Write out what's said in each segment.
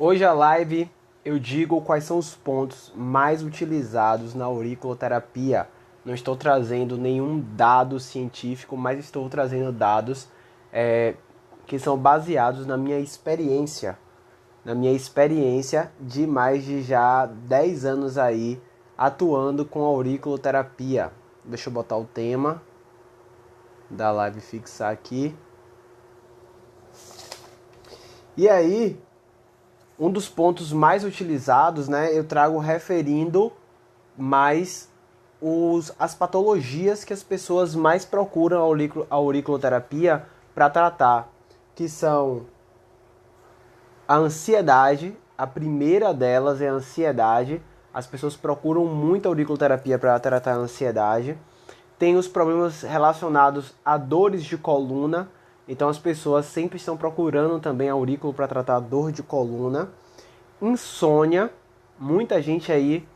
Hoje a live eu digo quais são os pontos mais utilizados na auriculoterapia. Não estou trazendo nenhum dado científico, mas estou trazendo dados que são baseados na minha experiência de mais de já 10 anos aí atuando com auriculoterapia. Deixa eu botar o tema da live fixar aqui. E aí, um dos pontos mais utilizados, né, eu trago referindo mais as patologias que as pessoas mais procuram a auriculoterapia para tratar, que são a ansiedade. A primeira delas é a ansiedade. As pessoas procuram muito a auriculoterapia para tratar a ansiedade. Tem os problemas relacionados a dores de coluna. Então as pessoas sempre estão procurando também aurículo para tratar a dor de coluna. Insônia, muita gente aí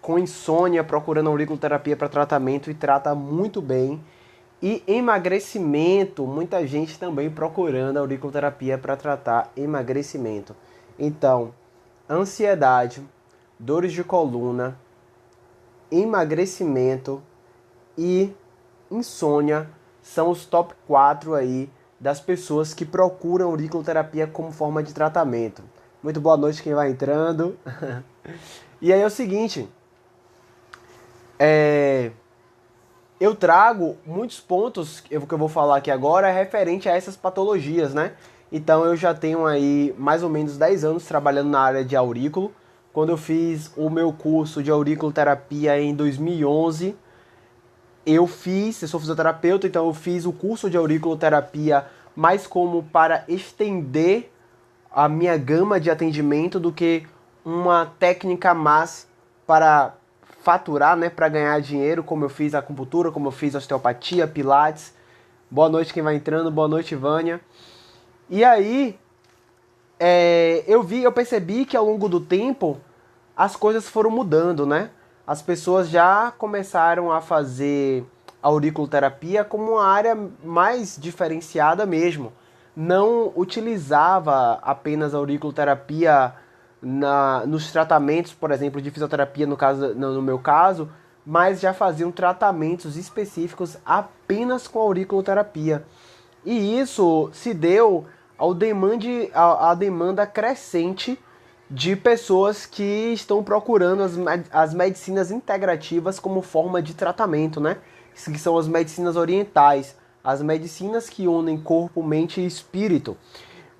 com insônia procurando auriculoterapia para tratamento e trata muito bem. E emagrecimento, muita gente também procurando auriculoterapia para tratar emagrecimento. Então, ansiedade, dores de coluna, emagrecimento e insônia são os top 4 aí das pessoas que procuram auriculoterapia como forma de tratamento. Muito boa noite quem vai entrando. E aí é o seguinte, eu trago muitos pontos que eu vou falar aqui agora referente a essas patologias, né? Então eu já tenho aí mais ou menos 10 anos trabalhando na área de aurículo. Quando eu fiz o meu curso de auriculoterapia em 2011, eu sou fisioterapeuta, então eu fiz o curso de auriculoterapia mais como para estender a minha gama de atendimento do que uma técnica mais para faturar, né, para ganhar dinheiro, como eu fiz a acupuntura, como eu fiz a osteopatia, pilates. Boa noite quem vai entrando, boa noite Vânia. E aí, eu percebi que ao longo do tempo as coisas foram mudando, né? As pessoas já começaram a fazer auriculoterapia como uma área mais diferenciada mesmo. Não utilizava apenas a auriculoterapia nos tratamentos, por exemplo, de fisioterapia no meu caso, mas já faziam tratamentos específicos apenas com auriculoterapia. E isso se deu à demanda crescente de pessoas que estão procurando as medicinas integrativas como forma de tratamento, né? Que são as medicinas orientais, as medicinas que unem corpo, mente e espírito.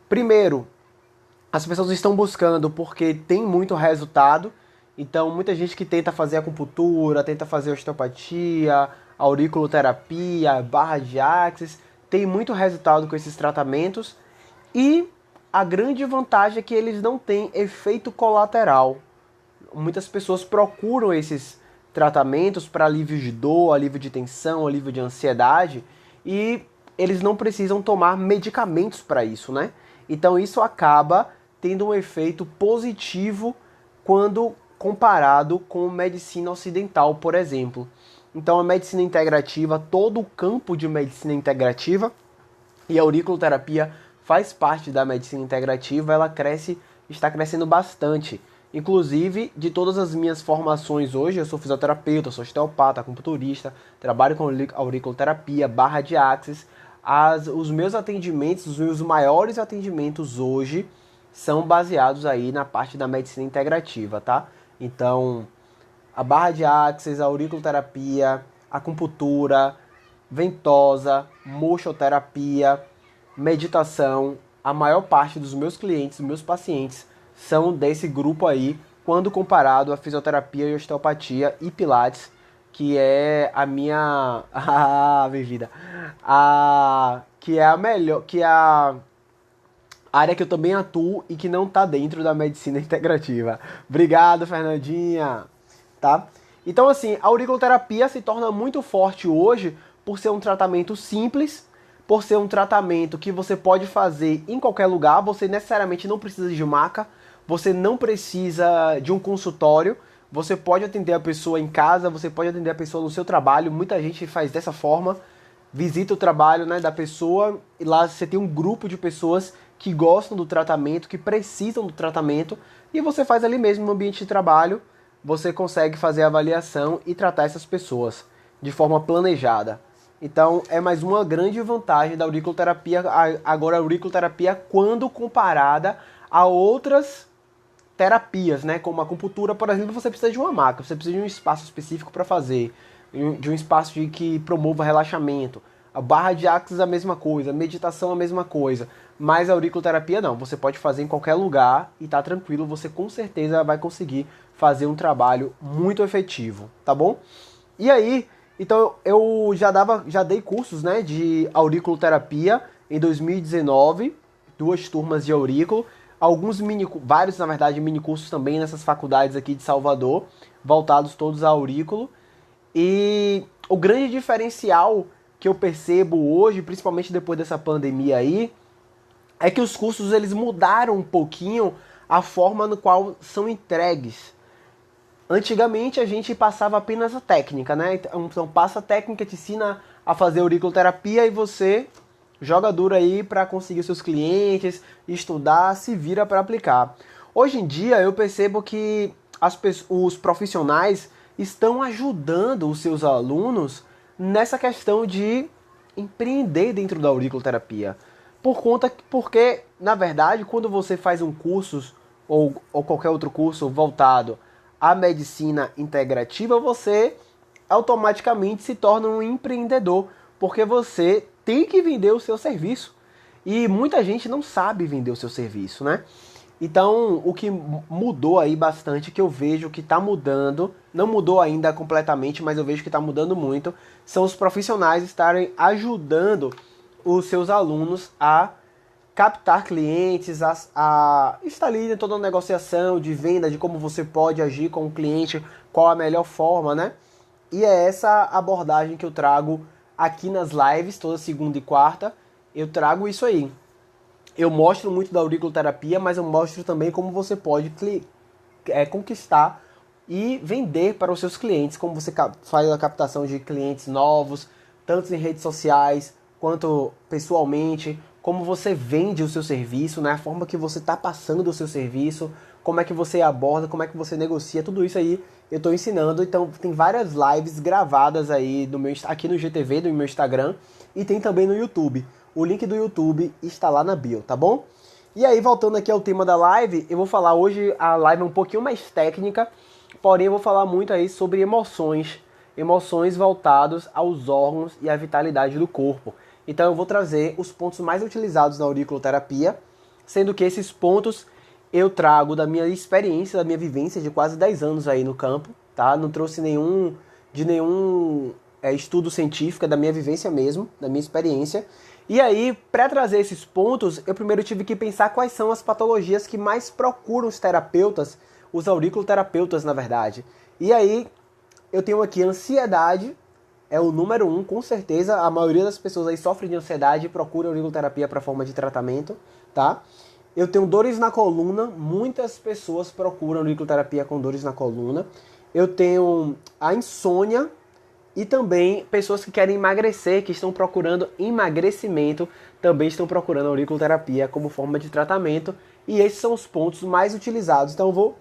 Primeiro, as pessoas estão buscando porque tem muito resultado. Então, muita gente que tenta fazer acupuntura, tenta fazer osteopatia, auriculoterapia, barra de axis, tem muito resultado com esses tratamentos. E a grande vantagem é que eles não têm efeito colateral. Muitas pessoas procuram esses tratamentos para alívio de dor, alívio de tensão, alívio de ansiedade, e eles não precisam tomar medicamentos para isso, né? Então isso acaba tendo um efeito positivo quando comparado com medicina ocidental, por exemplo. Então a medicina integrativa, todo o campo de medicina integrativa, e a auriculoterapia faz parte da medicina integrativa, ela está crescendo bastante. Inclusive, de todas as minhas formações hoje, eu sou fisioterapeuta, sou osteopata, acupunturista, trabalho com auriculoterapia, barra de axis. Os meus atendimentos, os meus maiores atendimentos hoje são baseados aí na parte da medicina integrativa, tá? Então, a barra de axis, a auriculoterapia, acupuntura, ventosa, mochoterapia, meditação, a maior parte dos meus clientes, dos meus pacientes, são desse grupo aí, quando comparado à fisioterapia e osteopatia e pilates, que é a minha... Ah, bem-vinda! Que é a melhor... Que é a área que eu também atuo e que não está dentro da medicina integrativa. Obrigado, Fernandinha! Tá? Então, assim, a auriculoterapia se torna muito forte hoje por ser um tratamento simples, por ser um tratamento que você pode fazer em qualquer lugar, você necessariamente não precisa de maca, você não precisa de um consultório, você pode atender a pessoa em casa, você pode atender a pessoa no seu trabalho, muita gente faz dessa forma, visita o trabalho, né, da pessoa e lá você tem um grupo de pessoas que gostam do tratamento, que precisam do tratamento, e você faz ali mesmo no ambiente de trabalho, você consegue fazer a avaliação e tratar essas pessoas de forma planejada. Então é mais uma grande vantagem da auriculoterapia, agora a auriculoterapia quando comparada a outras terapias, né? Como a acupuntura, por exemplo, você precisa de uma maca, você precisa de um espaço específico para fazer, de um espaço que promova relaxamento. A barra de axis a mesma coisa, a meditação a mesma coisa, mas a auriculoterapia não, você pode fazer em qualquer lugar e tá tranquilo, você com certeza vai conseguir fazer um trabalho muito efetivo, tá bom? E aí, então eu já dei cursos, né, de auriculoterapia em 2019, 2 turmas de aurículo, vários na verdade mini cursos também nessas faculdades aqui de Salvador, voltados todos a aurículo. E o grande diferencial que eu percebo hoje, principalmente depois dessa pandemia aí, é que os cursos eles mudaram um pouquinho a forma no qual são entregues. Antigamente a gente passava apenas a técnica, né? Então passa a técnica, te ensina a fazer auriculoterapia e você joga duro aí para conseguir seus clientes, estudar, se vira para aplicar. Hoje em dia eu percebo que os profissionais estão ajudando os seus alunos nessa questão de empreender dentro da auriculoterapia. Porque, na verdade, quando você faz um curso ou qualquer outro curso voltado à medicina integrativa, você automaticamente se torna um empreendedor, porque você tem que vender o seu serviço. E muita gente não sabe vender o seu serviço, né? Então, o que mudou aí bastante, que eu vejo que está mudando, não mudou ainda completamente, mas eu vejo que está mudando muito, são os profissionais estarem ajudando os seus alunos a captar clientes, a estar ali em toda a negociação de venda, de como você pode agir com o cliente, qual a melhor forma, né? E é essa abordagem que eu trago aqui nas lives, toda segunda e quarta, eu trago isso aí. Eu mostro muito da auriculoterapia, mas eu mostro também como você pode conquistar e vender para os seus clientes, como você faz a captação de clientes novos, tanto em redes sociais quanto pessoalmente, como você vende o seu serviço, né? A forma que você está passando o seu serviço, como é que você aborda, como é que você negocia, tudo isso aí eu estou ensinando. Então tem várias lives gravadas aí aqui no GTV, do meu Instagram, e tem também no YouTube. O link do YouTube está lá na bio, tá bom? E aí, voltando aqui ao tema da live, eu vou falar hoje, a live é um pouquinho mais técnica, porém eu vou falar muito aí sobre emoções voltadas aos órgãos e à vitalidade do corpo. Então eu vou trazer os pontos mais utilizados na auriculoterapia, sendo que esses pontos eu trago da minha experiência, da minha vivência de quase 10 anos aí no campo, tá? Não trouxe nenhum estudo científico, é da minha vivência mesmo, da minha experiência. E aí, para trazer esses pontos, eu primeiro tive que pensar quais são as patologias que mais procuram os terapeutas, os auriculoterapeutas, na verdade. E aí, eu tenho aqui ansiedade, é o número 1, com certeza. A maioria das pessoas aí sofre de ansiedade e procura auriculoterapia para forma de tratamento, tá? Eu tenho dores na coluna, muitas pessoas procuram auriculoterapia com dores na coluna. Eu tenho a insônia, e também pessoas que querem emagrecer, que estão procurando emagrecimento, também estão procurando auriculoterapia como forma de tratamento. E esses são os pontos mais utilizados. Então eu vou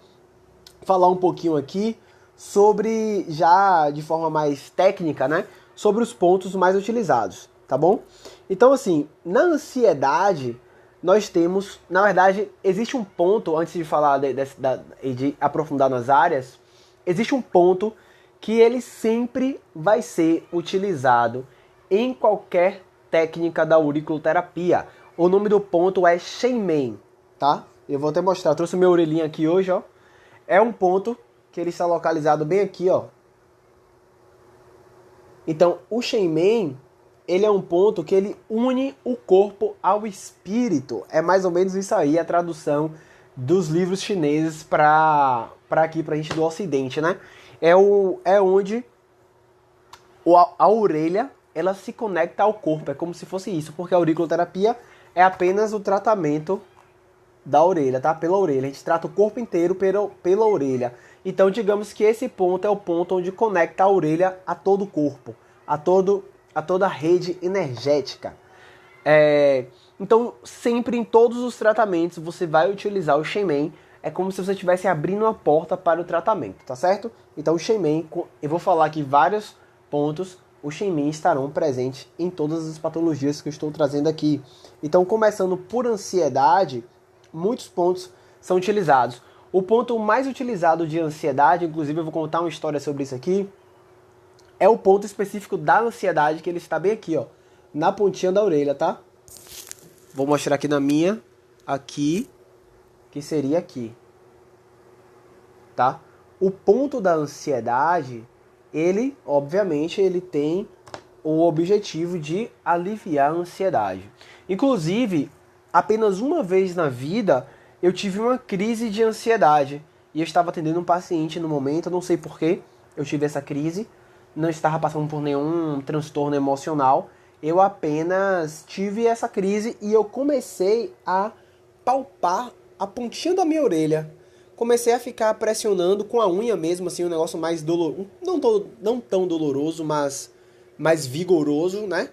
falar um pouquinho aqui sobre, já de forma mais técnica, né? Sobre os pontos mais utilizados, tá bom? Então assim, na ansiedade, nós temos, na verdade, existe um ponto, antes de falar de aprofundar nas áreas, existe um ponto que ele sempre vai ser utilizado em qualquer técnica da auriculoterapia. O nome do ponto é Shenmen, tá? Eu vou até mostrar, eu trouxe minha orelhinha aqui hoje, ó. É um ponto que ele está localizado bem aqui, ó. Então, o Shenmen, ele é um ponto que ele une o corpo ao espírito. É mais ou menos isso aí, a tradução dos livros chineses para aqui, pra gente do ocidente, né? É onde a orelha ela se conecta ao corpo, é como se fosse isso, porque a auriculoterapia é apenas o tratamento da orelha, tá? Pela orelha, a gente trata o corpo inteiro pela orelha. Então, digamos que esse ponto é o ponto onde conecta a orelha a todo o corpo, a toda a rede energética. Então, sempre em todos os tratamentos, você vai utilizar o Xemen. É como se você estivesse abrindo uma porta para o tratamento, tá certo? Então, o Xemen, eu vou falar aqui vários pontos, o Xemen estarão presentes em todas as patologias que eu estou trazendo aqui. Então, começando por ansiedade, muitos pontos são utilizados. O ponto mais utilizado de ansiedade, inclusive eu vou contar uma história sobre isso aqui, é o ponto específico da ansiedade, que ele está bem aqui, ó, na pontinha da orelha, tá? Vou mostrar aqui na minha, aqui, que seria aqui, tá? O ponto da ansiedade, ele, obviamente, ele tem o objetivo de aliviar a ansiedade. Inclusive, apenas uma vez na vida, eu tive uma crise de ansiedade. E eu estava atendendo um paciente no momento, eu não sei porquê eu tive essa crise, não estava passando por nenhum transtorno emocional, eu apenas tive essa crise e eu comecei a palpar a pontinha da minha orelha. Comecei a ficar pressionando com a unha mesmo, assim, um negócio mais doloroso, não tão doloroso, mas mais vigoroso, né?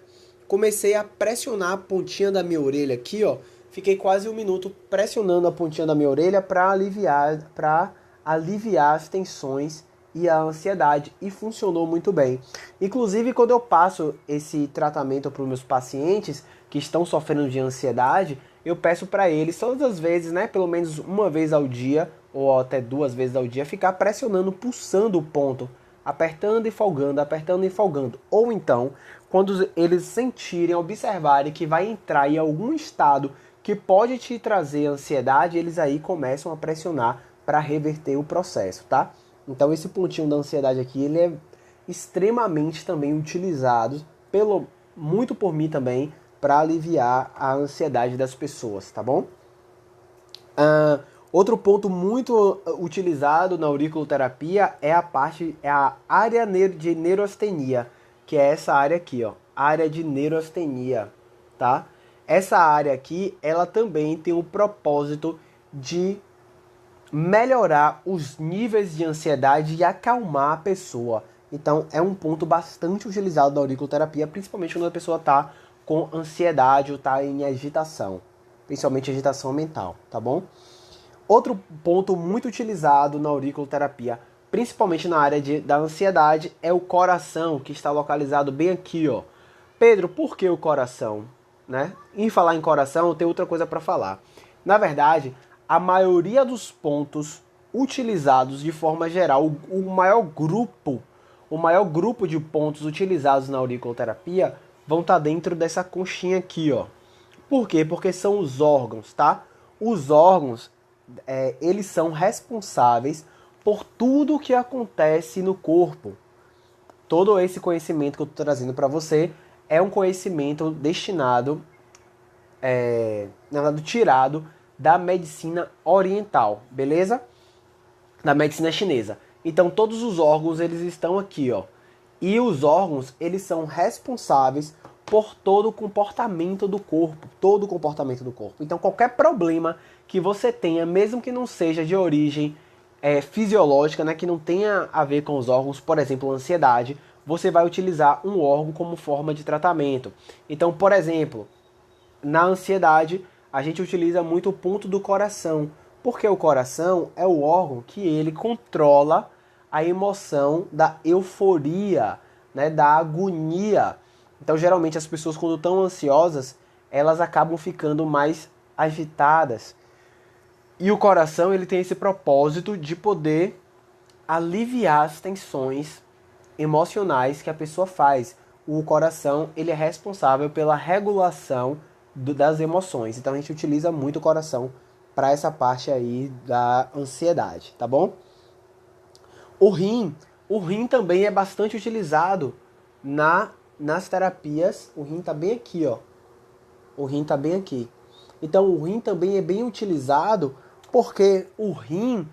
Comecei a pressionar a pontinha da minha orelha aqui, ó. Fiquei quase um minuto pressionando a pontinha da minha orelha para aliviar as tensões e a ansiedade, e funcionou muito bem. Inclusive, quando eu passo esse tratamento para os meus pacientes que estão sofrendo de ansiedade, eu peço para eles todas as vezes, né, pelo menos uma vez ao dia ou até 2 vezes ao dia, ficar pressionando, pulsando o ponto, apertando e folgando, apertando e folgando. Ou então, quando eles sentirem, observarem que vai entrar em algum estado que pode te trazer ansiedade, eles aí começam a pressionar para reverter o processo, tá? Então esse pontinho da ansiedade aqui, ele é extremamente também utilizado, muito por mim também, para aliviar a ansiedade das pessoas, tá bom? Outro ponto muito utilizado na auriculoterapia é a área de neurastenia, que é essa área aqui, ó, área de neurastenia, tá? Essa área aqui, ela também tem o propósito de melhorar os níveis de ansiedade e acalmar a pessoa. Então, é um ponto bastante utilizado na auriculoterapia, principalmente quando a pessoa está com ansiedade ou está em agitação, principalmente agitação mental, tá bom? Outro ponto muito utilizado na auriculoterapia, principalmente na área da ansiedade, é o coração, que está localizado bem aqui, ó. Pedro, por que o coração? Né? Em falar em coração, tem outra coisa para falar. Na verdade, a maioria dos pontos utilizados de forma geral, o maior grupo de pontos utilizados na auriculoterapia vão estar dentro dessa conchinha aqui, ó. Por quê? Porque são os órgãos, tá? Os órgãos, eles são responsáveis por tudo o que acontece no corpo. Todo esse conhecimento que eu estou trazendo para você é um conhecimento destinado, na verdade, tirado da medicina oriental, beleza? Da medicina chinesa. Então, todos os órgãos, eles estão aqui, ó. E os órgãos, eles são responsáveis por todo o comportamento do corpo, todo o comportamento do corpo. Então, qualquer problema que você tenha, mesmo que não seja de origem fisiológica, né, que não tenha a ver com os órgãos, por exemplo, ansiedade, você vai utilizar um órgão como forma de tratamento. Então, por exemplo, na ansiedade, a gente utiliza muito o ponto do coração, porque o coração é o órgão que ele controla a emoção da euforia, né, da agonia. Então, geralmente, as pessoas, quando estão ansiosas, elas acabam ficando mais agitadas. E o coração, ele tem esse propósito de poder aliviar as tensões emocionais que a pessoa faz. O coração, ele é responsável pela regulação das emoções. Então a gente utiliza muito o coração para essa parte aí da ansiedade, tá bom? O rim também é bastante utilizado nas terapias. O rim tá bem aqui, ó. O rim tá bem aqui. Então o rim também é bem utilizado porque o rim,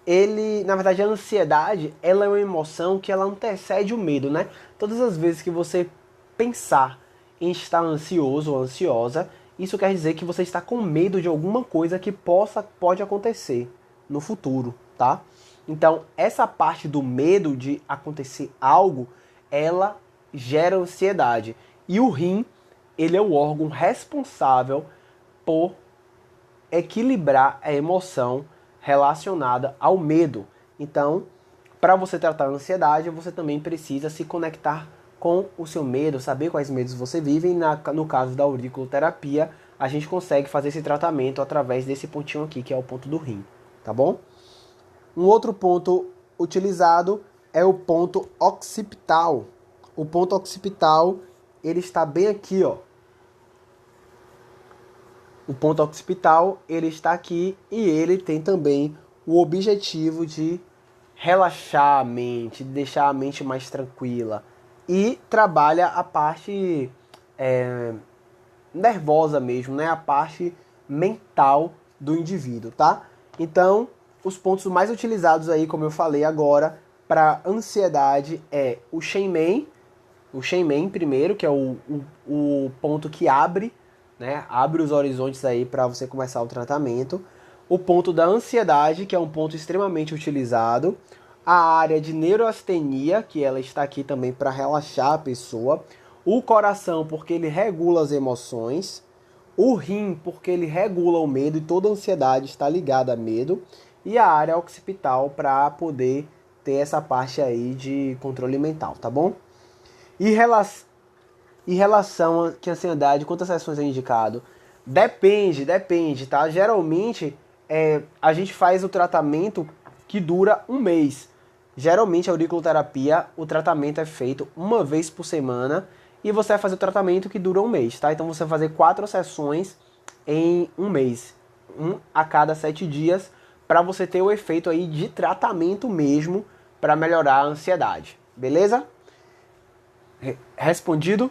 ele, na verdade, a ansiedade, ela é uma emoção que ela antecede o medo, né? Todas as vezes que você pensar em estar ansioso ou ansiosa, isso quer dizer que você está com medo de alguma coisa que pode acontecer no futuro, tá? Então, essa parte do medo de acontecer algo, ela gera ansiedade. E o rim, ele é o órgão responsável por equilibrar a emoção relacionada ao medo. Então, para você tratar a ansiedade, você também precisa se conectar com o seu medo, saber quais medos você vive. E no caso da auriculoterapia, a gente consegue fazer esse tratamento através desse pontinho aqui, que é o ponto do rim, tá bom? Um outro ponto utilizado é o ponto occipital. O ponto occipital, ele está bem aqui, ó. O ponto occipital, ele está aqui e ele tem também o objetivo de relaxar a mente, deixar a mente mais tranquila. E trabalha a parte nervosa mesmo, né? A parte mental do indivíduo, tá? Então, os pontos mais utilizados aí, como eu falei agora, para ansiedade é o Shenmen primeiro, que é o ponto que abre, né? Abre os horizontes aí para você começar o tratamento. O ponto da ansiedade, que é um ponto extremamente utilizado. A área de neuroastenia, que ela está aqui também para relaxar a pessoa. O coração, porque ele regula as emoções. O rim, porque ele regula o medo e toda ansiedade está ligada a medo. E a área occipital para poder ter essa parte aí de controle mental, tá bom? E relação a que ansiedade, quantas sessões é indicado? Depende, tá? Geralmente, a gente faz o tratamento que dura um mês. Geralmente, a auriculoterapia, o tratamento é feito uma vez por semana e você vai fazer o tratamento que dura um mês, tá? Então, você vai fazer 4 sessões em um mês, a cada 7 dias, para você ter o efeito aí de tratamento mesmo para melhorar a ansiedade, beleza? Respondido?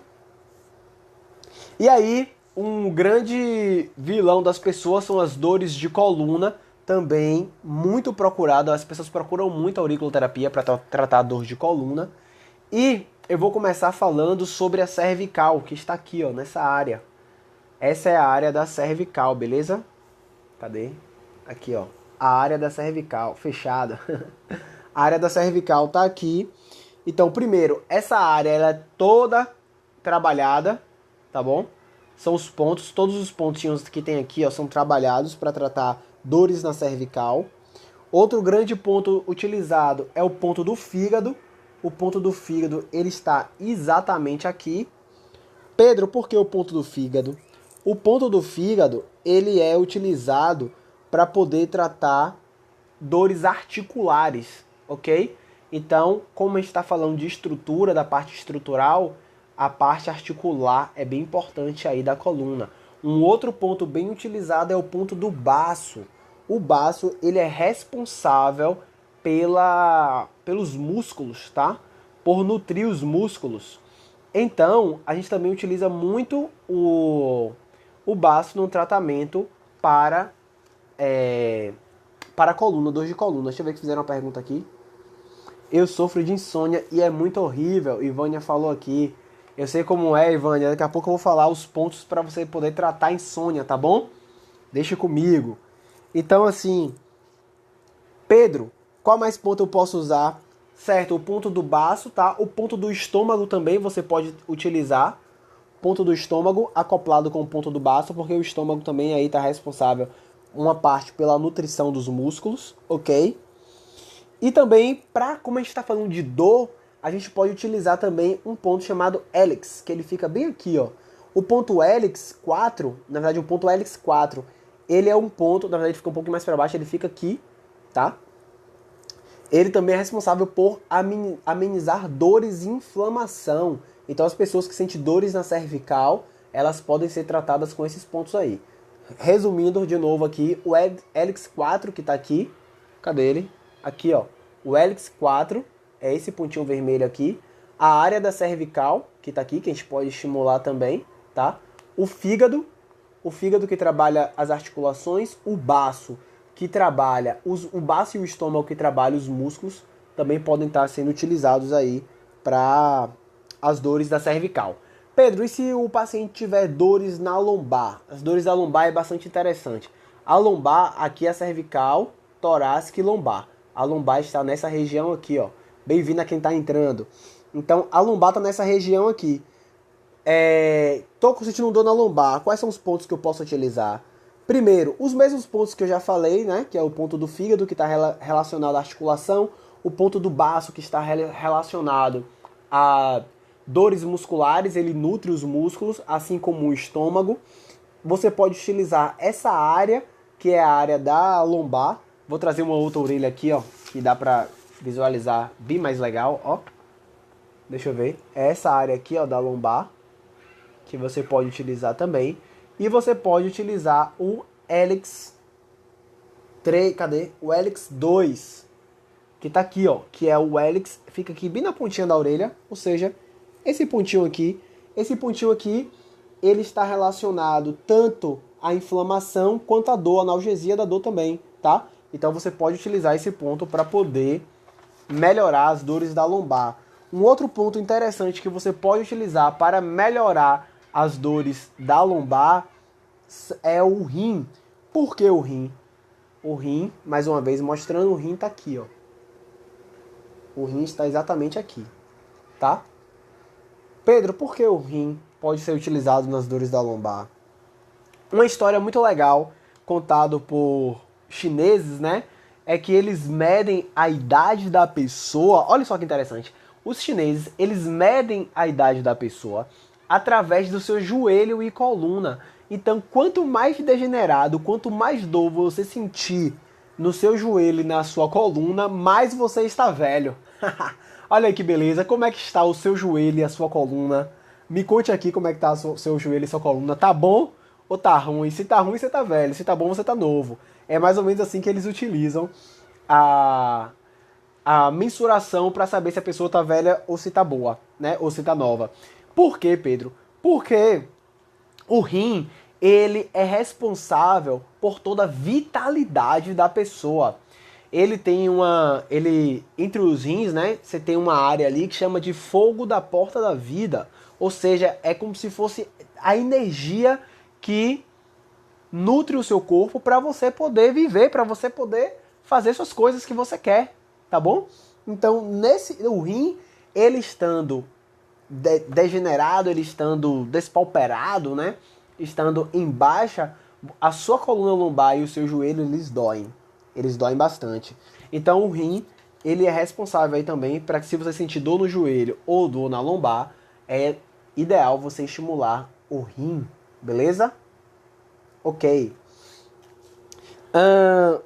E aí, um grande vilão das pessoas são as dores de coluna, também muito procurado. As pessoas procuram muito a auriculoterapia para tratar a dor de coluna. E eu vou começar falando sobre a cervical, que está aqui, ó, nessa área. Essa é a área da cervical, beleza? Cadê? Aqui, ó. A área da cervical, fechada. A área da cervical tá aqui. Então, primeiro, essa área ela é toda trabalhada, tá bom? São os pontos, todos os pontinhos que tem aqui, ó, são trabalhados para tratar dores na cervical. Outro grande ponto utilizado é o ponto do fígado. O ponto do fígado, ele está exatamente aqui. Pedro, por que o ponto do fígado? O ponto do fígado, ele é utilizado para poder tratar dores articulares, ok? Então, como a gente está falando de estrutura, da parte estrutural, a parte articular é bem importante aí da coluna. Um outro ponto bem utilizado é o ponto do baço. O baço, ele é responsável pelos músculos, tá? Por nutrir os músculos. Então, a gente também utiliza muito o baço no tratamento para a coluna, dor de coluna. Deixa eu ver que fizeram uma pergunta aqui. Eu sofro de insônia e é muito horrível. Ivânia falou aqui. Eu sei como é, Ivânia. Daqui a pouco eu vou falar os pontos para você poder tratar a insônia, tá bom? Deixa comigo. Então, assim, Pedro, qual mais ponto eu posso usar? Certo, o ponto do baço, tá? O ponto do estômago também você pode utilizar. Ponto do estômago acoplado com o ponto do baço, porque o estômago também aí tá responsável uma parte pela nutrição dos músculos, ok? E também, como a gente está falando de dor, a gente pode utilizar também um ponto chamado hélix, que ele fica bem aqui, ó. O ponto hélix 4, na verdade o ponto hélix 4, ele é um ponto, na verdade ele fica um pouco mais para baixo, ele fica aqui, tá? Ele também é responsável por amenizar dores e inflamação. Então as pessoas que sentem dores na cervical, elas podem ser tratadas com esses pontos aí. Resumindo de novo aqui, o hélix 4 que está aqui, cadê ele? Aqui, ó, o hélix 4 é esse pontinho vermelho aqui. A área da cervical, que tá aqui, que a gente pode estimular também, tá? O fígado que trabalha as articulações. O baço, que trabalha, o baço e o estômago que trabalham os músculos, também podem estar sendo utilizados aí para as dores da cervical. Pedro, e se o paciente tiver dores na lombar? As dores da lombar é bastante interessante. A lombar, aqui é a cervical, torácica e lombar. A lombar está nessa região aqui, ó. Bem-vindo a quem está entrando. Então, a lombar está nessa região aqui. Tô sentindo dor na lombar. Quais são os pontos que eu posso utilizar? Primeiro, os mesmos pontos que eu já falei, né? Que é o ponto do fígado, que está relacionado à articulação, o ponto do baço, que está relacionado a dores musculares, ele nutre os músculos, assim como o estômago. Você pode utilizar essa área, que é a área da lombar. Vou trazer uma outra orelha aqui, ó, que dá pra visualizar bem mais legal, ó. Deixa eu ver. É essa área aqui, ó, da lombar, que você pode utilizar também. E você pode utilizar o Helix 3, cadê? O Helix 2, que tá aqui, ó, que é o Helix, fica aqui bem na pontinha da orelha, ou seja, esse pontinho aqui, ele está relacionado tanto à inflamação quanto à dor, à analgesia da dor também, tá? Então você pode utilizar esse ponto para poder melhorar as dores da lombar. Um outro ponto interessante que você pode utilizar para melhorar as dores da lombar é o rim. Por que o rim? O rim, mais uma vez mostrando, o rim tá aqui, ó. O rim está exatamente aqui, tá? Pedro, por que o rim pode ser utilizado nas dores da lombar? Uma história muito legal, contado por chineses, né? É que eles medem a idade da pessoa. Olha só que interessante. Os chineses, eles medem a idade da pessoa através do seu joelho e coluna. Então, quanto mais degenerado, quanto mais dor você sentir no seu joelho e na sua coluna, mais você está velho. Olha aí que beleza. Como é que está o seu joelho e a sua coluna? Me conte aqui como é que está o seu joelho e sua coluna. Tá bom ou tá ruim? Se tá ruim, você tá velho. Se tá bom, você tá novo. É mais ou menos assim que eles utilizam a mensuração para saber se a pessoa tá velha ou se tá boa, né? Ou se tá nova. Por quê, Pedro? Porque o rim, ele é responsável por toda a vitalidade da pessoa. Ele tem entre os rins, né? Você tem uma área ali que chama de fogo da porta da vida. Ou seja, é como se fosse a energia que nutre o seu corpo para você poder viver, para você poder fazer suas coisas que você quer, tá bom? Então, o rim, ele estando degenerado, ele estando despauperado, né? Estando em baixa, a sua coluna lombar e o seu joelho, eles doem. Eles doem bastante. Então, o rim, ele é responsável aí também para que, se você sentir dor no joelho ou dor na lombar, é ideal você estimular o rim, beleza? Ok.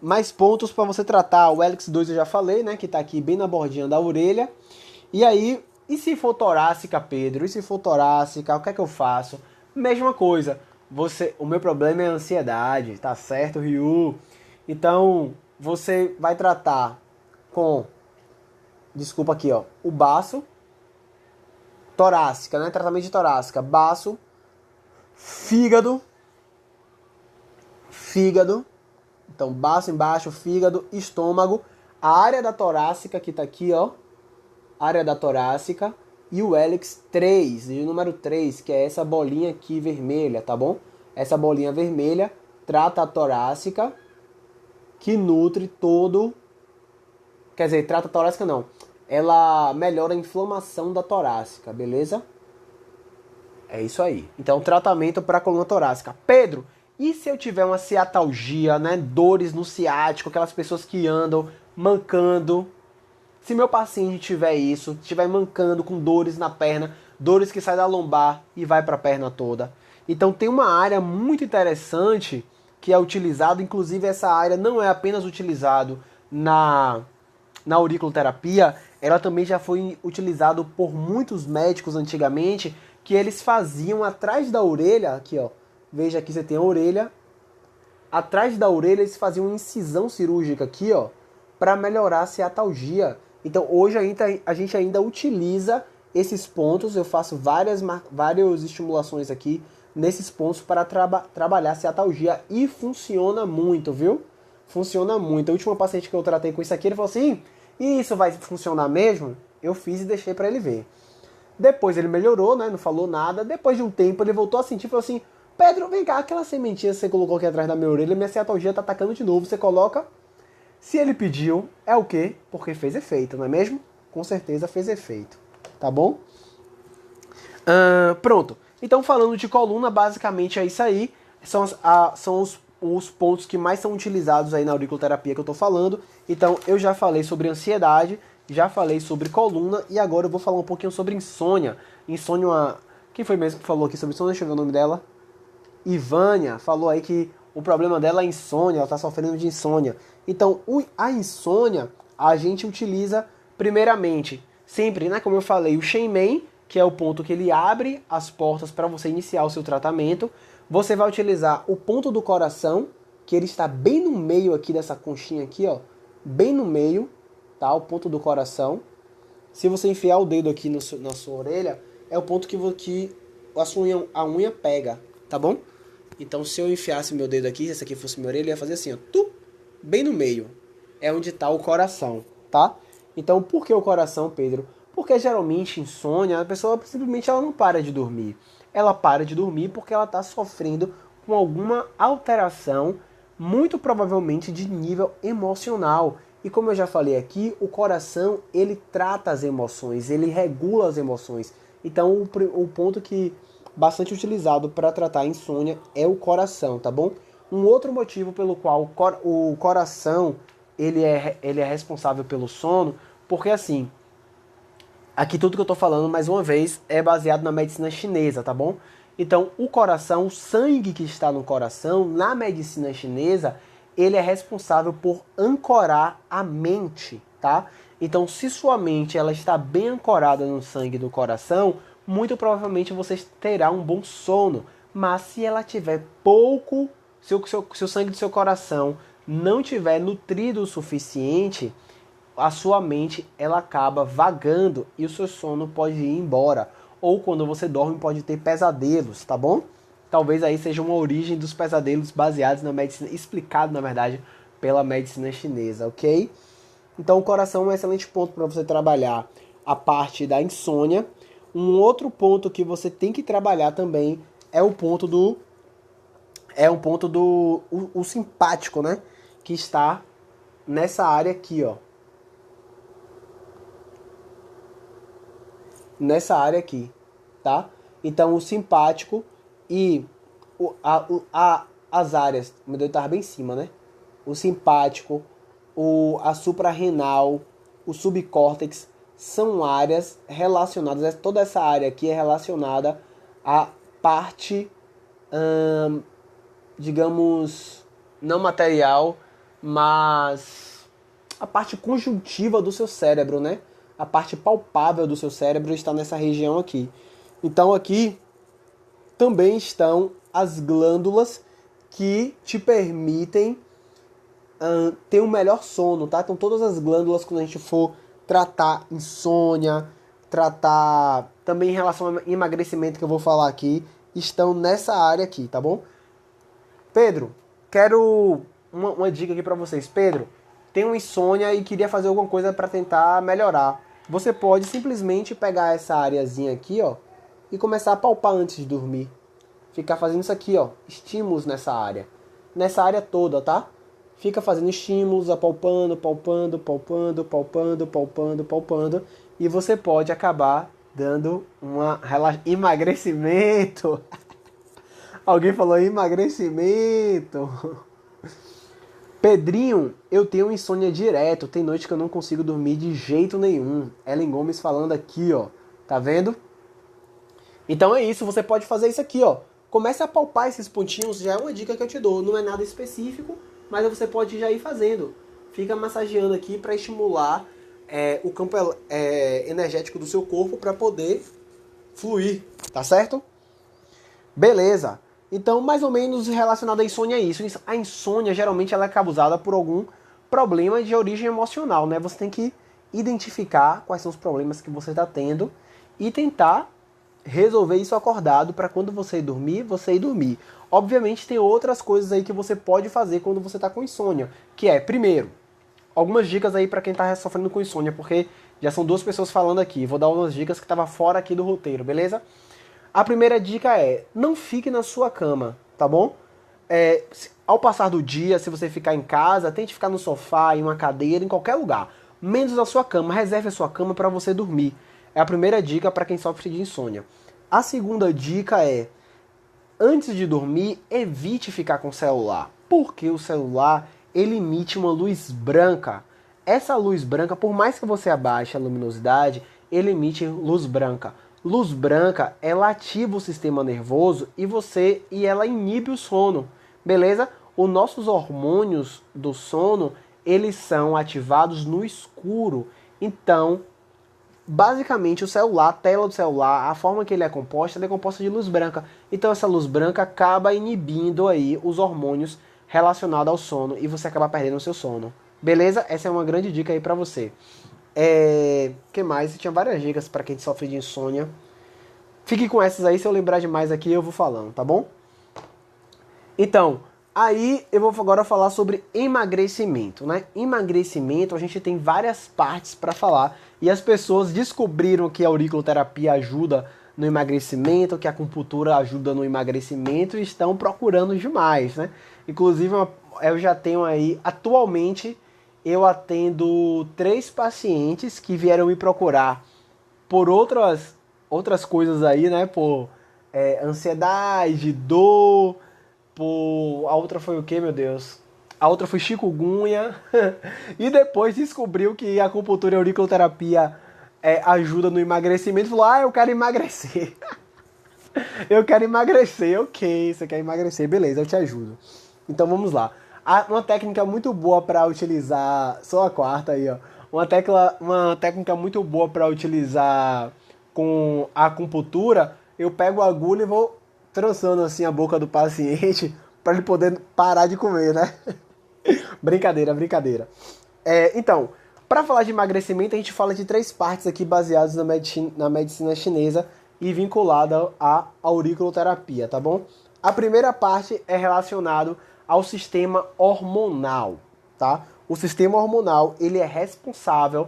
Mais pontos para você tratar. O Helix 2 eu já falei, né? Que tá aqui bem na bordinha da orelha. E aí, e se for torácica, Pedro? E se for torácica, o que é que eu faço? Mesma coisa. O meu problema é a ansiedade, tá certo, Ryu? Então, você vai tratar com, desculpa aqui, ó, o baço, torácica, né? Tratamento de torácica, baço, fígado. Então, baço embaixo, fígado, estômago, a área da torácica que tá aqui, ó, área da torácica, e o Helix 3, e o número 3, que é essa bolinha aqui vermelha, tá bom? Essa bolinha vermelha trata a torácica, que nutre todo, quer dizer, trata a torácica não, ela melhora a inflamação da torácica, beleza? É isso aí. Então, tratamento para coluna torácica. Pedro, e se eu tiver uma ciatalgia, né, dores no ciático, aquelas pessoas que andam mancando? Se meu paciente tiver isso, estiver mancando com dores na perna, dores que saem da lombar e vai para a perna toda. Então tem uma área muito interessante que é utilizado, inclusive essa área não é apenas utilizado na auriculoterapia, ela também já foi utilizado por muitos médicos antigamente, que eles faziam atrás da orelha, aqui ó, veja aqui você tem a orelha, atrás da orelha eles faziam uma incisão cirúrgica aqui ó, para melhorar a ciatalgia. Então hoje a gente ainda utiliza esses pontos, eu faço várias estimulações aqui nesses pontos para trabalhar a ciatalgia e funciona muito, viu? Funciona muito. A última paciente que eu tratei com isso aqui, ele falou assim, e isso vai funcionar mesmo? Eu fiz e deixei para ele ver. Depois ele melhorou, né? Não falou nada. Depois de um tempo ele voltou a sentir e falou assim, Pedro, vem cá, aquela sementinha que você colocou aqui atrás da minha orelha, minha ciatalgia tá atacando de novo. Você coloca. Se ele pediu, é o quê? Porque fez efeito, não é mesmo? Com certeza fez efeito. Tá bom? Pronto. Então, falando de coluna, basicamente é isso aí. São os pontos que mais são utilizados aí na auriculoterapia que eu tô falando. Então, eu já falei sobre ansiedade, já falei sobre coluna e agora eu vou falar um pouquinho sobre insônia. Insônia, quem foi mesmo que falou aqui sobre insônia? Deixa eu ver o nome dela. Ivânia falou aí que o problema dela é insônia, ela está sofrendo de insônia. Então, a insônia a gente utiliza primeiramente, sempre, né, como eu falei, o Shenmen, que é o ponto que ele abre as portas para você iniciar o seu tratamento. Você vai utilizar o ponto do coração, que ele está bem no meio aqui dessa conchinha aqui, ó, bem no meio, tá? O ponto do coração. Se você enfiar o dedo aqui na sua orelha, é o ponto que a unha pega, tá bom? Então, se eu enfiasse meu dedo aqui, se essa aqui fosse minha orelha, eu ia fazer assim, ó, bem no meio. É onde está o coração, tá? Então, por que o coração, Pedro? Porque geralmente insônia, a pessoa simplesmente ela não para de dormir. Ela para de dormir porque ela está sofrendo com alguma alteração, muito provavelmente de nível emocional. E como eu já falei aqui, o coração, ele trata as emoções, ele regula as emoções. Então, o ponto que bastante utilizado para tratar a insônia é o coração, tá bom? Um outro motivo pelo qual o coração ele é responsável pelo sono, porque assim, aqui tudo que eu tô falando, mais uma vez, é baseado na medicina chinesa, tá bom? Então, o coração, o sangue que está no coração, na medicina chinesa, ele é responsável por ancorar a mente, tá? Então, se sua mente ela está bem ancorada no sangue do coração, muito provavelmente você terá um bom sono. Mas se ela tiver pouco, se o sangue do seu coração não tiver nutrido o suficiente, a sua mente ela acaba vagando e o seu sono pode ir embora. Ou quando você dorme pode ter pesadelos, tá bom? Talvez aí seja uma origem dos pesadelos baseados na medicina, explicado na verdade pela medicina chinesa, ok? Então o coração é um excelente ponto para você trabalhar a parte da insônia. Um outro ponto que você tem que trabalhar também é o ponto do o simpático, né? Que está nessa área aqui, ó. Nessa área aqui, tá? Então o simpático e as áreas, meu Deus, estava bem em cima, né? O simpático, a suprarrenal, o subcórtex são áreas relacionadas, toda essa área aqui é relacionada à parte, digamos, não material, mas a parte conjuntiva do seu cérebro, né? A parte palpável do seu cérebro está nessa região aqui. Então aqui também estão as glândulas que te permitem ter um melhor sono, tá? Então todas as glândulas, quando a gente for tratar insônia, tratar também em relação ao emagrecimento que eu vou falar aqui, estão nessa área aqui, tá bom? Pedro, quero uma dica aqui pra vocês. Pedro, tenho insônia e queria fazer alguma coisa pra tentar melhorar. Você pode simplesmente pegar essa areazinha aqui, ó, e começar a palpar antes de dormir. Ficar fazendo isso aqui, ó, estímulos nessa área. Nessa área toda, tá? Fica fazendo estímulos, apalpando, palpando, palpando, palpando, palpando, palpando. E você pode acabar dando emagrecimento. Alguém falou emagrecimento. Pedrinho, eu tenho insônia direto. Tem noite que eu não consigo dormir de jeito nenhum. Ellen Gomes falando aqui, ó. Tá vendo? Então é isso, você pode fazer isso aqui, ó. Comece a palpar esses pontinhos, já é uma dica que eu te dou. Não é nada específico, mas você pode já ir fazendo. Fica massageando aqui para estimular o campo energético do seu corpo para poder fluir, tá certo? Beleza. Então, mais ou menos relacionado à insônia é isso. A insônia, geralmente, ela é causada por algum problema de origem emocional, né? Você tem que identificar quais são os problemas que você está tendo e tentar resolver isso acordado para quando você ir dormir, Obviamente, tem outras coisas aí que você pode fazer quando você está com insônia, que é, primeiro, algumas dicas aí para quem está sofrendo com insônia, porque já são 2 pessoas falando aqui. Vou dar umas dicas que estavam fora aqui do roteiro, beleza? A primeira dica é, não fique na sua cama, tá bom? Ao passar do dia, se você ficar em casa, tente ficar no sofá, em uma cadeira, em qualquer lugar. Menos na sua cama, reserve a sua cama para você dormir. É a primeira dica para quem sofre de insônia. A segunda dica é, antes de dormir, evite ficar com o celular, porque o celular ele emite uma luz branca. Essa luz branca, por mais que você abaixe a luminosidade, ele emite luz branca. Luz branca, ela ativa o sistema nervoso e ela inibe o sono, beleza? Os nossos hormônios do sono, eles são ativados no escuro. Então, basicamente o celular, a tela do celular, a forma que ele é composta de luz branca. Então essa luz branca acaba inibindo aí os hormônios relacionados ao sono e você acaba perdendo o seu sono. Beleza? Essa é uma grande dica aí pra você. Que mais? Tinha várias dicas pra quem sofre de insônia. Fique com essas aí, se eu lembrar de mais aqui eu vou falando, tá bom? Então, aí eu vou agora falar sobre emagrecimento, né? Emagrecimento, a gente tem várias partes para falar e as pessoas descobriram que a auriculoterapia ajuda no emagrecimento, que a acupuntura ajuda no emagrecimento e estão procurando demais, né? Inclusive, eu já tenho aí, atualmente, eu atendo 3 pacientes que vieram me procurar por outras coisas aí, né? Por ansiedade, dor. A outra foi o que, meu Deus? A outra foi chikungunya. E depois descobriu que a acupuntura e a auriculoterapia ajuda no emagrecimento. Falou, eu quero emagrecer. Eu quero emagrecer, ok. Você quer emagrecer, beleza, eu te ajudo. Então vamos lá. Uma técnica muito boa para utilizar... Só a quarta aí, ó. Uma técnica muito boa para utilizar com a acupuntura. Eu pego a agulha e vou trançando assim a boca do paciente para ele poder parar de comer, né? Brincadeira, brincadeira. Então, para falar de emagrecimento, a gente fala de 3 partes aqui baseadas na medicina chinesa e vinculada à auriculoterapia, tá bom? A primeira parte é relacionado ao sistema hormonal, tá? O sistema hormonal, ele é responsável.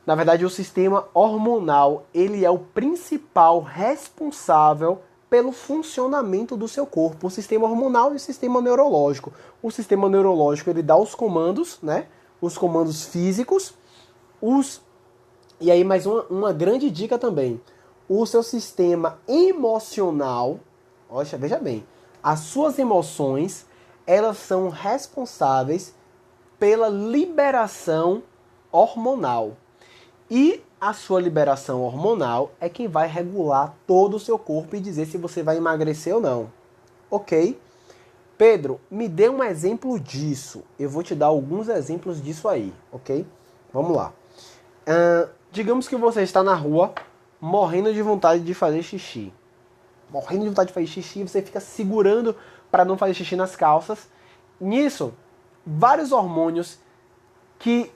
Na verdade, o sistema hormonal, ele é o principal responsável pelo funcionamento do seu corpo. O sistema hormonal e o sistema neurológico. O sistema neurológico, ele dá os comandos, né? Os comandos físicos. E aí, mais uma grande dica também. O seu sistema emocional, veja bem, as suas emoções, elas são responsáveis pela liberação hormonal. E a sua liberação hormonal é quem vai regular todo o seu corpo e dizer se você vai emagrecer ou não. Ok? Pedro, me dê um exemplo disso. Eu vou te dar alguns exemplos disso aí, ok? Vamos lá. Digamos que você está na rua morrendo de vontade de fazer xixi. Morrendo de vontade de fazer xixi, você fica segurando para não fazer xixi nas calças. Nisso, vários hormônios que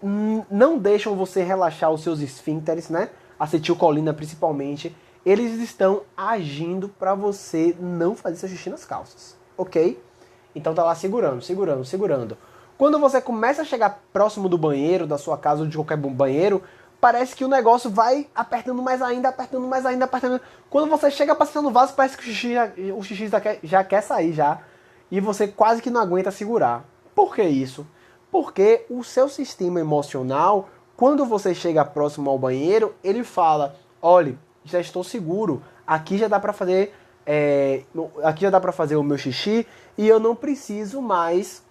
não deixam você relaxar os seus esfíncteres, né? Acetilcolina principalmente, eles estão agindo para você não fazer seu xixi nas calças, ok? Então tá lá segurando, segurando, segurando. Quando você começa a chegar próximo do banheiro, da sua casa ou de qualquer banheiro, parece que o negócio vai apertando mais ainda, apertando mais ainda, apertando. Quando você chega passando no vaso, parece que o xixi já quer sair já. E você quase que não aguenta segurar. Por que isso? Porque o seu sistema emocional, quando você chega próximo ao banheiro, ele fala, olha, já estou seguro, aqui já dá para fazer, o meu xixi e eu não preciso mais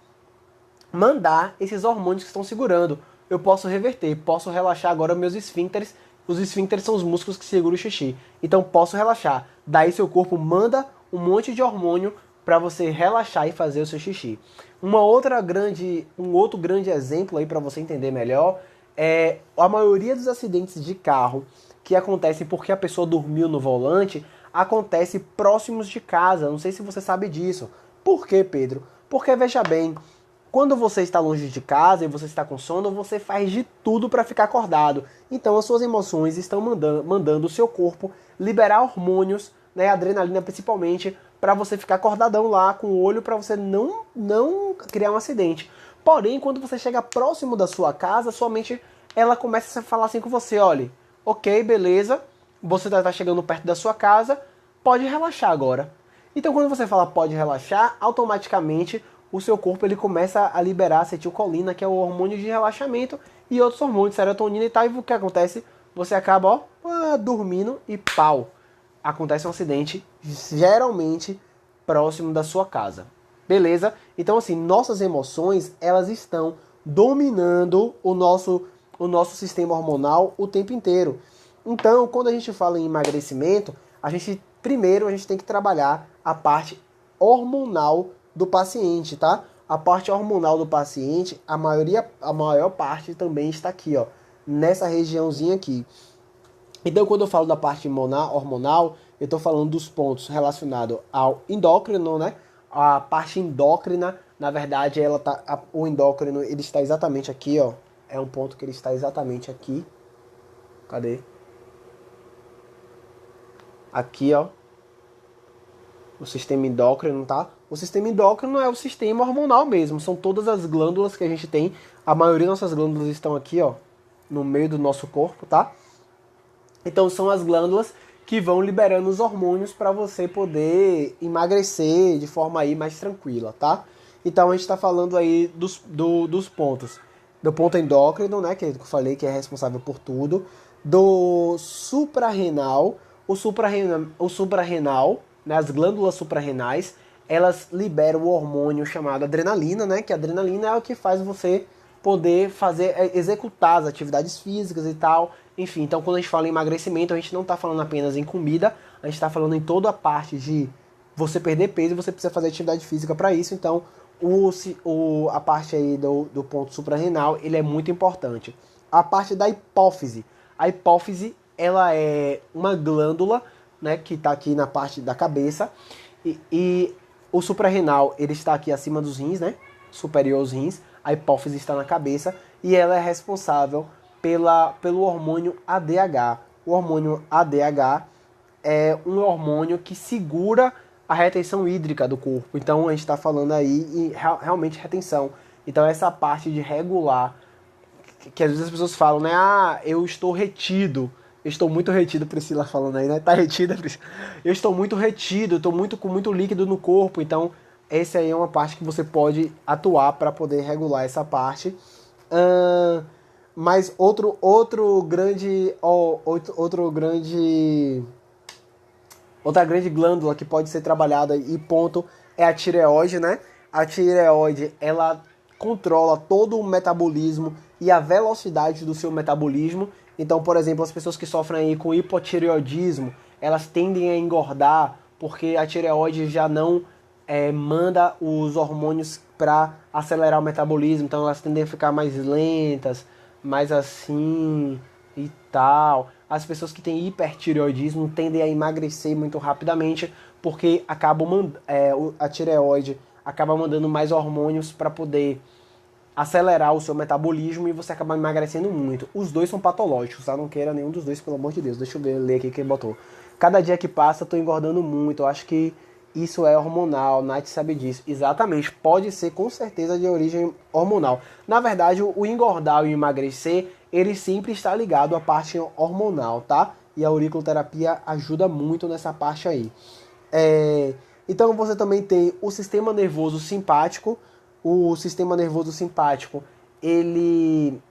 mandar esses hormônios que estão segurando. Eu posso reverter, posso relaxar agora meus esfíncteres. Os esfíncteres são os músculos que seguram o xixi. Então posso relaxar. Daí seu corpo manda um monte de hormônio para você relaxar e fazer o seu xixi. Um outro grande exemplo aí para você entender melhor é a maioria dos acidentes de carro que acontecem porque a pessoa dormiu no volante, acontece próximos de casa. Não sei se você sabe disso. Por quê, Pedro? Porque veja bem, quando você está longe de casa e você está com sono, você faz de tudo para ficar acordado. Então as suas emoções estão mandando o seu corpo liberar hormônios, né, adrenalina principalmente, para você ficar acordadão lá com o olho para você não criar um acidente. Porém, quando você chega próximo da sua casa, sua mente ela começa a falar assim com você, olha, ok, beleza, você está chegando perto da sua casa, pode relaxar agora. Então quando você fala pode relaxar, automaticamente o seu corpo ele começa a liberar acetilcolina, que é o hormônio de relaxamento, e outros hormônios, serotonina e tal, e o que acontece? Você acaba dormindo e pau. acontece um acidente, geralmente próximo da sua casa. Beleza? Então, assim, nossas emoções, elas estão dominando o nosso sistema hormonal o tempo inteiro. Então, quando a gente fala em emagrecimento, primeiro a gente tem que trabalhar a parte hormonal do paciente, tá? A parte hormonal do paciente, a maior parte também está aqui, ó, nessa regiãozinha aqui. Então, quando eu falo da parte hormonal, eu estou falando dos pontos relacionados ao endócrino, né? A parte endócrina, na verdade, o endócrino ele está exatamente aqui, ó. É um ponto que ele está exatamente aqui. Cadê? Aqui, ó. O sistema endócrino, tá? O sistema endócrino é o sistema hormonal mesmo. São todas as glândulas que a gente tem. A maioria das nossas glândulas estão aqui, ó, no meio do nosso corpo, tá? Então são as glândulas que vão liberando os hormônios para você poder emagrecer de forma aí mais tranquila, tá? Então a gente está falando aí dos pontos. Do ponto endócrino, né, que eu falei que é responsável por tudo. Do suprarrenal. O suprarrenal, né, as glândulas suprarrenais, elas liberam o hormônio chamado adrenalina, né? Que a adrenalina é o que faz você poder executar as atividades físicas e tal. Enfim, então quando a gente fala em emagrecimento, a gente não está falando apenas em comida, a gente está falando em toda a parte de você perder peso e você precisa fazer atividade física para isso. Então, a parte aí do ponto suprarrenal, ele é muito importante. A parte da hipófise. A hipófise, ela é uma glândula, né, que está aqui na parte da cabeça. E o suprarrenal, ele está aqui acima dos rins, né, superior aos rins. A hipófise está na cabeça e ela é responsável pelo hormônio ADH. O hormônio ADH é um hormônio que segura a retenção hídrica do corpo. Então a gente está falando aí em realmente retenção. Então essa parte de regular, que às vezes as pessoas falam, né? Ah, eu estou retido. Eu estou muito retido, Priscila falando aí, né? Tá retida, Priscila? Eu estou muito retido, estou com muito líquido no corpo. Então essa aí é uma parte que você pode atuar para poder regular essa parte. Mas outra grande glândula que pode ser trabalhada e ponto é a tireoide, né? A tireoide, ela controla todo o metabolismo e a velocidade do seu metabolismo. Então, por exemplo, as pessoas que sofrem aí com hipotireoidismo, elas tendem a engordar porque a tireoide já não manda os hormônios para acelerar o metabolismo. Então, elas tendem a ficar mais lentas, mais assim e tal. As pessoas que têm hipertireoidismo tendem a emagrecer muito rapidamente porque a tireoide acaba mandando mais hormônios para poder acelerar o seu metabolismo e você acaba emagrecendo muito. Os dois são patológicos, tá? Não queira nenhum dos dois, pelo amor de Deus. Deixa eu ler aqui quem botou. Cada dia que passa eu tô engordando muito. Eu acho que isso é hormonal, Nath sabe disso. Exatamente, pode ser com certeza de origem hormonal. Na verdade, o engordar e o emagrecer, ele sempre está ligado à parte hormonal, tá? E a auriculoterapia ajuda muito nessa parte aí. Então você também tem o sistema nervoso simpático. O sistema nervoso simpático, ele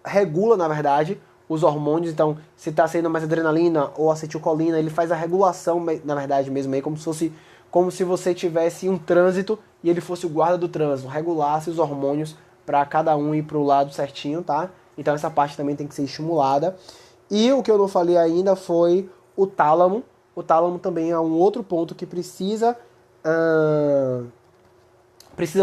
regula, na verdade, os hormônios. Então, se está saindo mais adrenalina ou acetilcolina, ele faz a regulação, na verdade, mesmo aí, como se você tivesse um trânsito e ele fosse o guarda do trânsito, regulasse os hormônios para cada um ir para o lado certinho, tá? Então essa parte também tem que ser estimulada. E o que eu não falei ainda foi o tálamo. O tálamo também é um outro ponto que precisa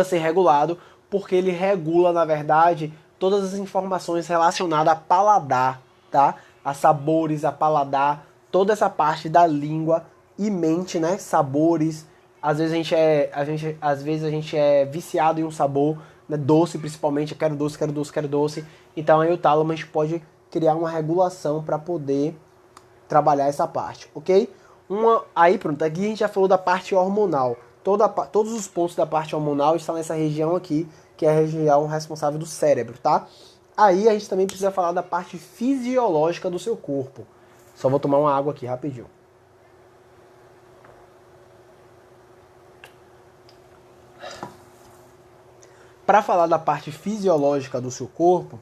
ser regulado, porque ele regula, na verdade, todas as informações relacionadas a paladar, tá? A sabores, a paladar, toda essa parte da língua e mente, né? Sabores. Às vezes a gente é viciado em um sabor, né? Doce principalmente, quero doce, quero doce, quero doce. Então aí o tálamo a gente pode criar uma regulação para poder trabalhar essa parte, ok? Aí pronto, aqui a gente já falou da parte hormonal. Todos os pontos da parte hormonal estão nessa região aqui, que é a região responsável do cérebro, tá? Aí a gente também precisa falar da parte fisiológica do seu corpo. Só vou tomar uma água aqui rapidinho. Para falar da parte fisiológica do seu corpo,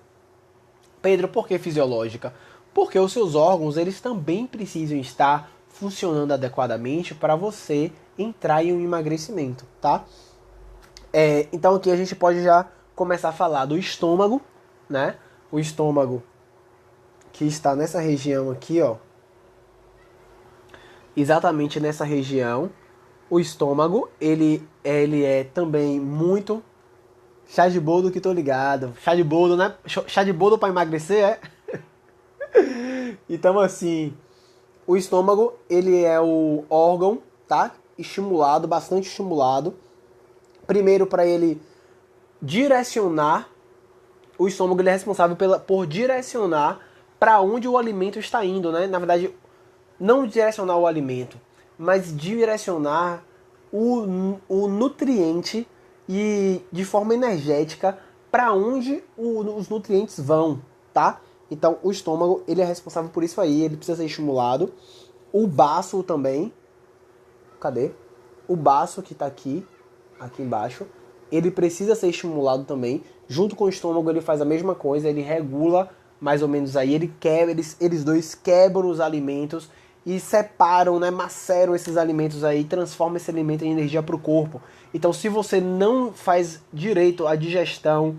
Pedro, por que fisiológica? Porque os seus órgãos, eles também precisam estar funcionando adequadamente para você entrar em um emagrecimento, tá? Então aqui a gente pode já começar a falar do estômago, né? O estômago que está nessa região aqui, ó. Exatamente nessa região. O estômago, ele é também muito chá de boldo que tô ligado. Chá de boldo, né? Chá de boldo para emagrecer, é? Então assim, o estômago, ele é o órgão, tá? Estimulado, bastante estimulado. Primeiro para ele direcionar, o estômago ele é responsável por direcionar para onde o alimento está indo, né? Na verdade, não direcionar o alimento, mas direcionar o nutriente e de forma energética para onde os nutrientes vão, tá? Então, o estômago ele é responsável por isso aí, ele precisa ser estimulado. O baço também, cadê? O baço que está aqui embaixo, ele precisa ser estimulado também. Junto com o estômago ele faz a mesma coisa, ele regula mais ou menos aí, eles dois quebram os alimentos e separam, né, maceram esses alimentos aí, transformam esse alimento em energia para o corpo. Então se você não faz direito a digestão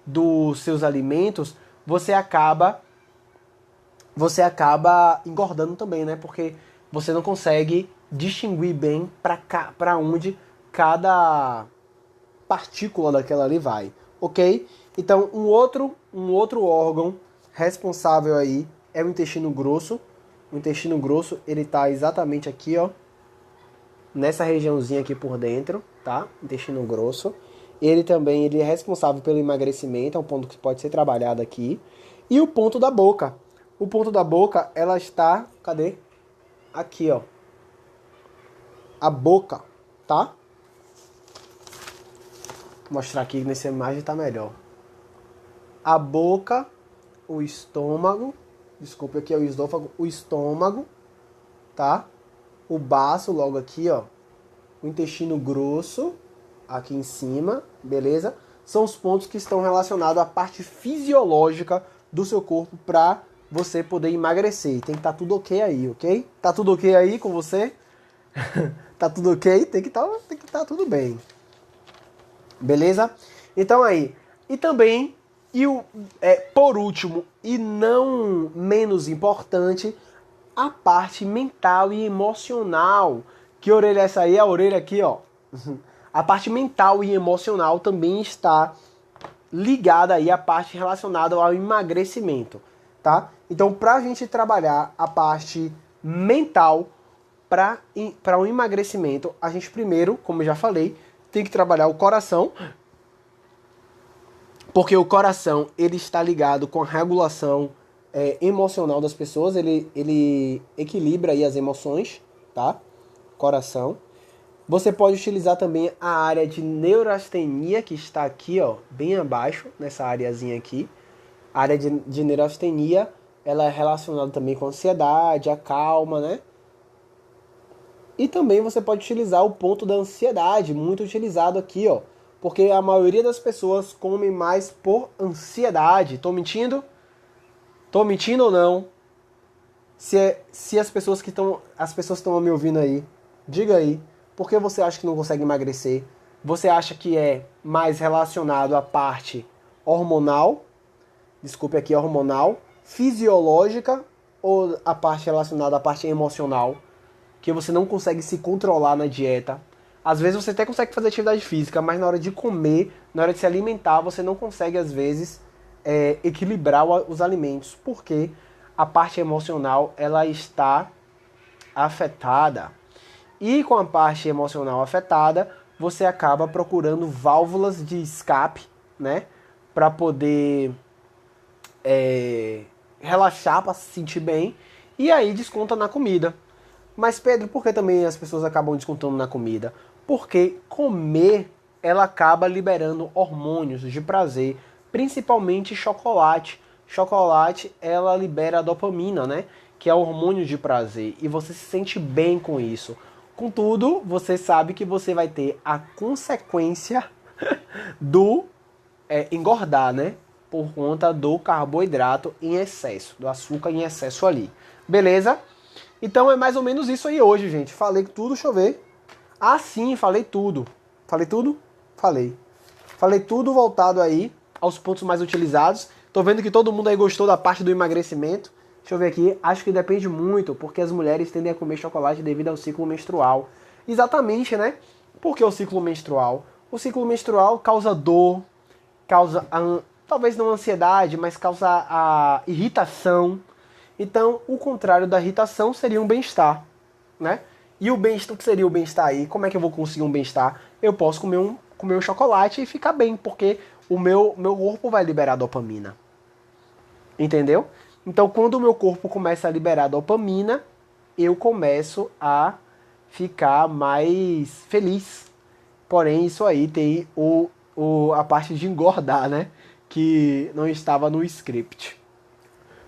dos seus alimentos, você acaba engordando também, né? Porque você não consegue distinguir bem para onde cada partícula daquela ali vai, ok? Então um outro órgão responsável aí é o intestino grosso. O intestino grosso ele está exatamente aqui, ó, nessa regiãozinha aqui por dentro, tá? Intestino grosso. Ele é responsável pelo emagrecimento, é um ponto que pode ser trabalhado aqui. E o ponto da boca. O ponto da boca, ela está, cadê? Aqui, ó. A boca, tá? Vou mostrar aqui nessa imagem tá melhor. A boca, o estômago, desculpa, aqui é o estômago, tá? O baço logo aqui, ó. O intestino grosso aqui em cima, beleza? São os pontos que estão relacionados à parte fisiológica do seu corpo para você poder emagrecer. Tem que estar tudo ok aí, ok? Tá tudo ok aí com você? Tá tudo ok? Tem que tá tudo bem. Beleza? Então aí. E também, por último, e não menos importante, a parte mental e emocional. Que orelha é essa aí? A orelha aqui, ó. A parte mental e emocional também está ligada aí à parte relacionada ao emagrecimento, tá? Então, para a gente trabalhar a parte mental para um emagrecimento, a gente primeiro, como eu já falei, tem que trabalhar o coração, porque o coração ele está ligado com a regulação emocional das pessoas, ele equilibra aí as emoções, tá? Coração. Você pode utilizar também a área de neurastenia, que está aqui, ó, bem abaixo, nessa areazinha aqui. A área de neurastenia, ela é relacionada também com a ansiedade, a calma, né? E também você pode utilizar o ponto da ansiedade, muito utilizado aqui, ó. Porque a maioria das pessoas come mais por ansiedade. Tô mentindo? Tô mentindo ou não? Se as pessoas que estão me ouvindo aí, diga aí. Por que você acha que não consegue emagrecer? Você acha que é mais relacionado à parte hormonal? Desculpe aqui, hormonal, fisiológica ou a parte relacionada à parte emocional? Que você não consegue se controlar na dieta. Às vezes você até consegue fazer atividade física, mas na hora de comer, na hora de se alimentar, você não consegue, às vezes, equilibrar os alimentos. Porque a parte emocional, ela está afetada. E com a parte emocional afetada, você acaba procurando válvulas de escape, né? Para poder relaxar, para se sentir bem. E aí desconta na comida. Mas Pedro, por que também as pessoas acabam descontando na comida? Porque comer, ela acaba liberando hormônios de prazer, principalmente chocolate. Chocolate, ela libera a dopamina, né? Que é o hormônio de prazer. E você se sente bem com isso. Contudo, você sabe que você vai ter a consequência do engordar, né? Por conta do carboidrato em excesso, do açúcar em excesso ali. Beleza? Então é mais ou menos isso aí hoje, gente. Falei tudo, deixa eu ver. Ah, sim, falei tudo. Falei tudo? Falei. Falei tudo voltado aí aos pontos mais utilizados. Tô vendo que todo mundo aí gostou da parte do emagrecimento. Deixa eu ver aqui. Acho que depende muito, porque as mulheres tendem a comer chocolate devido ao ciclo menstrual. Exatamente, né? Por que o ciclo menstrual? O ciclo menstrual causa dor, causa, talvez não ansiedade, mas causa a irritação. Então, o contrário da irritação seria um bem-estar, né? E o bem-estar, o que seria o bem-estar aí? Como é que eu vou conseguir um bem-estar? Eu posso comer um chocolate e ficar bem, porque o meu corpo vai liberar dopamina. Entendeu? Então, quando o meu corpo começa a liberar dopamina, eu começo a ficar mais feliz. Porém, isso aí tem a parte de engordar, né? Que não estava no script.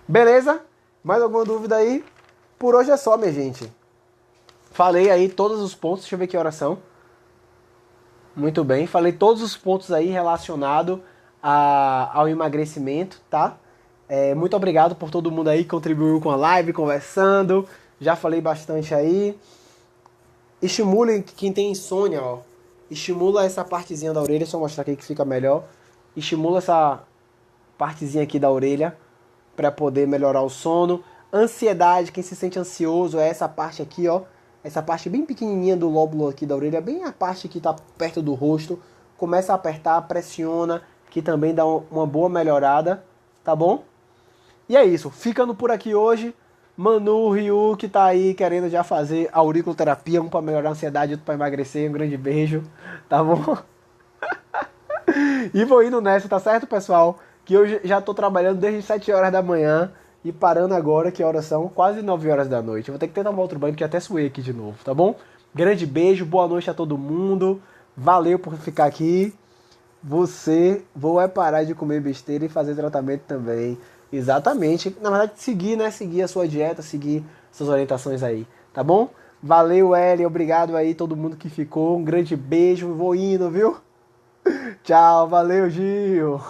Beleza? Mais alguma dúvida aí? Por hoje é só, minha gente. Falei aí todos os pontos. Deixa eu ver que horas são. Muito bem. Falei todos os pontos aí relacionados ao emagrecimento, tá? Muito obrigado por todo mundo aí que contribuiu com a live, conversando. Já falei bastante aí. Estimulem quem tem insônia, ó. Estimula essa partezinha da orelha. Deixa eu mostrar aqui que fica melhor. Estimula essa partezinha aqui da orelha para poder melhorar o sono. Ansiedade, quem se sente ansioso, é essa parte aqui, ó. Essa parte bem pequenininha do lóbulo aqui da orelha, bem a parte que está perto do rosto. Começa a apertar, pressiona, que também dá uma boa melhorada, tá bom? E é isso, ficando por aqui hoje. Manu, Ryu, que tá aí querendo já fazer auriculoterapia, um para melhorar a ansiedade, outro para emagrecer. Um grande beijo, tá bom? E vou indo nessa, tá certo, pessoal? Que eu já tô trabalhando desde 7 horas da manhã e parando agora, que horas são? Quase 9 horas da noite. Eu vou ter que tentar tomar outro banho, que até suei aqui de novo, tá bom? Grande beijo, boa noite a todo mundo. Valeu por ficar aqui. Vou parar de comer besteira e fazer tratamento também. Exatamente. Na verdade, seguir, né? Seguir a sua dieta, seguir suas orientações aí, tá bom? Valeu, Eli. Obrigado aí, todo mundo que ficou. Um grande beijo. Vou indo, viu? Tchau. Valeu, Gil.